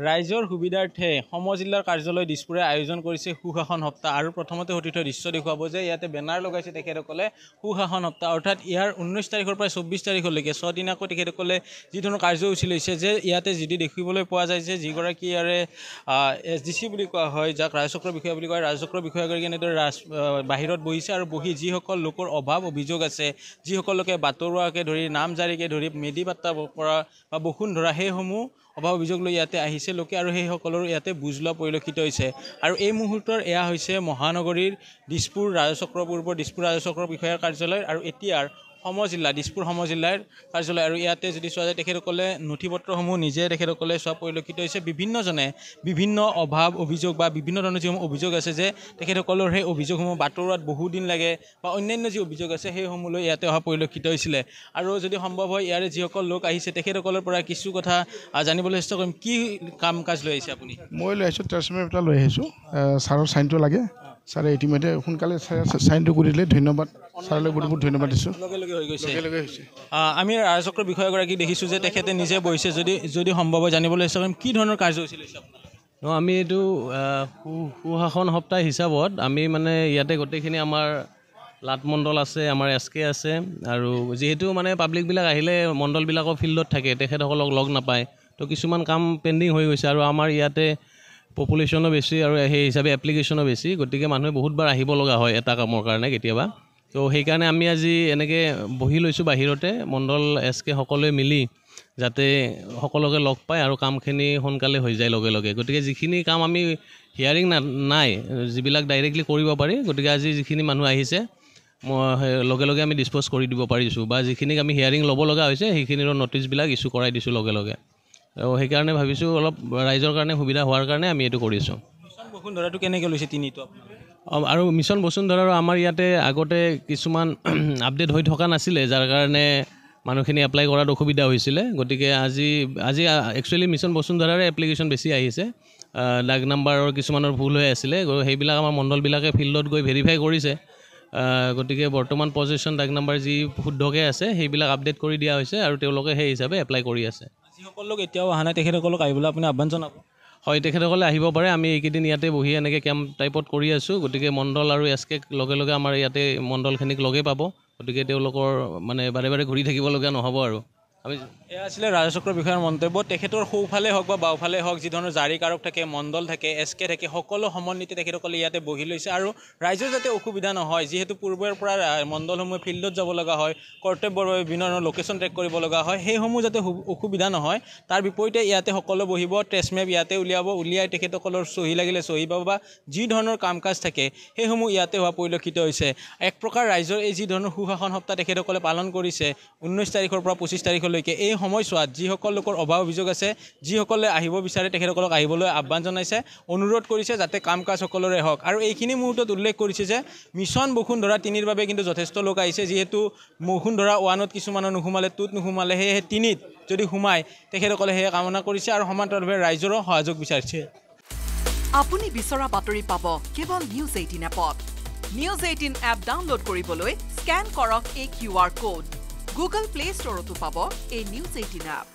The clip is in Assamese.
ৰাইজৰ সুবিধাৰ্থে সমজিল্লাৰ কাৰ্যালয় দিছপুৰে আয়োজন কৰিছে সুশাসন সপ্তাহ আৰু প্ৰথমতে সতীৰ্থ দৃশ্য দেখুৱাব যে ইয়াতে বেনাৰ লগাইছে তেখেতসকলে সুশাসন সপ্তাহ অৰ্থাৎ ইয়াৰ 19 তাৰিখৰ পৰা 24 তাৰিখলৈকে 6 দিনাকৈ তেখেতসকলে যি ধৰণৰ কাৰ্যসূচী লৈছে যে ইয়াতে যদি দেখিবলৈ পোৱা যায় যে যিগৰাকী ইয়াৰে SDC বুলি কোৱা হয় যাক ৰাজচক্ৰ বিষয়া বুলি কয় ৰাজচক্ৰ বিষয়াগৰাকী এনেদৰে বাহিৰত বহিছে আৰু বহি যিসকল লোকৰ অভাৱ অভিযোগ আছে যিসকল লোকে বাতৰুৱাকে ধৰি নামজাৰিকে ধৰি মেডি পাত্তা পৰা বা বসুন্ধৰা সেইসমূহ অভাৱ অভিযোগ লৈ ইয়াতে আহিছে লোকে আৰু সেইসকলৰ ইয়াতে বুজ লোৱা পৰিলক্ষিত হৈছে আৰু এই মুহূৰ্তৰ এয়া হৈছে মহানগৰীৰ দিছপুৰ ৰাজচক্ৰ পূৰ্বৰ দিছপুৰ ৰাজচক্ৰ বিষয়াৰ কাৰ্যালয় আৰু এতিয়াৰ সমজিল্লা দিছপুৰ সমজিল্লাৰ কাৰ্যালয় আৰু ইয়াতে যদি চোৱা যায় তেখেতসকলে নথি পত্ৰসমূহ নিজে তেখেতসকলে চোৱা পৰিলক্ষিত হৈছে বিভিন্নজনে বিভিন্ন অভাৱ অভিযোগ বা বিভিন্ন ধৰণৰ যিসমূহ অভিযোগ আছে যে তেখেতসকলৰ সেই অভিযোগসমূহ বাতৰুৱাত বহুদিন লাগে বা অন্যান্য যি অভিযোগ আছে সেইসমূহলৈ ইয়াতে অহা পৰিলক্ষিত হৈছিলে আৰু যদি সম্ভৱ হয় ইয়াৰে যিসকল লোক আহিছে তেখেতসকলৰ পৰা কিছু কথা জানিবলৈ চেষ্টা কৰিম কি কাম কাজ লৈ আহিছে আপুনি মই লৈ আহিছোঁ ট্ৰেন্সফাৰ এটা লৈ আহিছোঁ ছাৰৰ চাইনটো লাগে ছাৰে ইতিমধ্যে সোনকালে চাইনটো কৰি দিলে ধন্যবাদ ছাৰলৈ বহুত বহুত ধন্যবাদ দিছোঁ লগে হৈছে আমি ৰাজচক্ৰ বিষয়াগৰাকীক দেখিছোঁ যে তেখেতে নিজে বহিছে যদি সম্ভৱ হয় জানিবলৈ চেষ্টা কৰিম কি ধৰণৰ কাৰ্যসূচী লৈছে আপোনাৰ আমি এইটো সুশাসন সপ্তাহ হিচাপত আমি মানে ইয়াতে গোটেইখিনি আমাৰ লাট মণ্ডল আছে আমাৰ SK আছে আৰু যিহেতু মানে পাব্লিকবিলাক আহিলে মণ্ডলবিলাকৰ ফিল্ডত থাকে তেখেতসকলক লগ নাপায় তো কিছুমান কাম পেণ্ডিং হৈ গৈছে আৰু আমাৰ ইয়াতে পপুলেশ্যনো বেছি আৰু সেই হিচাপে এপ্লিকেশ্যনো বেছি গতিকে মানুহে বহুতবাৰ আহিব লগা হয় এটা কামৰ কাৰণে কেতিয়াবা তো সেইকাৰণে আমি আজি এনেকৈ বহি লৈছোঁ বাহিৰতে মণ্ডল SK সকলোৱে মিলি যাতে সকলোকে লগ পায় আৰু কামখিনি সোনকালে হৈ যায় লগে লগে গতিকে যিখিনি কাম আমি হিয়াৰিং নাই যিবিলাক ডাইৰেক্টলি কৰিব পাৰি গতিকে আজি যিখিনি মানুহ আহিছে লগে লগে আমি ডিছপ'জ কৰি দিব পাৰিছোঁ বা যিখিনিক আমি হিয়াৰিং ল'ব লগা হৈছে সেইখিনিৰ ন'টিছবিলাক ইছ্যু কৰাই দিছোঁ লগে লগে আৰু সেইকাৰণে ভাবিছোঁ অলপ ৰাইজৰ কাৰণে সুবিধা হোৱাৰ কাৰণে আমি এইটো কৰিছোঁ মিছন বসুন্ধৰাটো কেনেকৈ লৈছে তিনিটো আৰু মিছন বসুন্ধৰাৰো আমাৰ ইয়াতে আগতে কিছুমান আপডেট হৈ থকা নাছিলে যাৰ কাৰণে মানুহখিনি এপ্লাই কৰাত অসুবিধা হৈছিলে গতিকে আজি একচুৱেলি মিছন বসুন্ধৰাৰে এপ্লিকেশ্যন বেছি আহিছে ডাক নাম্বাৰৰ কিছুমানৰ ভুল হৈ আছিলে সেইবিলাক আমাৰ মণ্ডলবিলাকে ফিল্ডত গৈ ভেৰিফাই কৰিছে গতিকে বৰ্তমান পজিশ্যন ডাক নাম্বাৰ যি শুদ্ধকৈ আছে সেইবিলাক আপডেট কৰি দিয়া হৈছে আৰু তেওঁলোকে সেই হিচাপে এপ্লাই কৰি আছে যিসকল লোক এতিয়াও অহা নাই তেখেতসকলক আহিবলৈ আপুনি আহ্বান জনাব হয় তেখেতসকলে আহিব পাৰে আমি এইকেইদিন ইয়াতে বহি এনেকৈ কেম্প টাইপত কৰি আছোঁ গতিকে মণ্ডল আৰু SK লগে লগে আমাৰ ইয়াতে মণ্ডলখিনিক লগেই পাব গতিকে তেওঁলোকৰ মানে বাৰে বাৰে ঘূৰি থাকিবলগীয়া নহ'ব আৰু আমি এয়া আছিলে ৰাজচক্ৰ বিষয়াৰ মন্তব্য তেখেতৰ সোঁফালে হওক বা বাওঁফালে হওক যি ধৰণৰ জাৰিকাৰক থাকে মণ্ডল থাকে SK থাকে সকলো সমন্বিতে তেখেতসকলে ইয়াতে বহি লৈছে আৰু ৰাইজৰ যাতে অসুবিধা নহয় যিহেতু পূৰ্বৰ পৰা মণ্ডলসমূহে ফিল্ডত যাব লগা হয় কৰ্তব্যৰ বাবে বিভিন্ন ধৰণৰ লোকেশ্যন ট্ৰেক কৰিব লগা হয় সেইসমূহ যাতে অসুবিধা নহয় তাৰ বিপৰীতে ইয়াতে সকলো বহিব ট্ৰেছ মেপ ইয়াতে উলিয়াই তেখেতসকলৰ চহী লাগিলে চহী পাব বা যি ধৰণৰ কাম কাজ থাকে সেইসমূহ ইয়াতে হোৱা পৰিলক্ষিত হৈছে এক প্ৰকাৰ ৰাইজৰ এই যি ধৰণৰ সুশাসন সপ্তাহ তেখেতসকলে পালন কৰিছে 19 তাৰিখৰ পৰা 25 তাৰিখলৈকে এই সময়ছোৱাত যিসকল লোকৰ অভাৱ অভিযোগ আছে যিসকলে আহিব বিচাৰে তেখেতসকলক আহিবলৈ আহ্বান জনাইছে অনুৰোধ কৰিছে যাতে কাম কাজ সকলোৰে হওক আৰু এইখিনি মুহূৰ্তত উল্লেখ কৰিছে যে মিছন বসুন্ধৰা 3ৰ বাবে কিন্তু যথেষ্ট লোক আহিছে যিহেতু বসুন্ধৰা 1ত কিছুমানৰ নোসোমালে 2ত নোসোমালে সেয়েহে 3ত যদি সোমায় তেখেতসকলে সেয়ে কামনা কৰিছে আৰু সমান্তৰালভাৱে ৰাইজৰো সহযোগ বিচাৰিছে আপুনি বিচৰা বাতৰি পাব কেৱল নিউজ 18 এপত নিউজ 18 এপ ডাউনলোড কৰিবলৈ স্কেন কৰক এই QR code Google Play Store to পাব এই নিউজ 18 এপ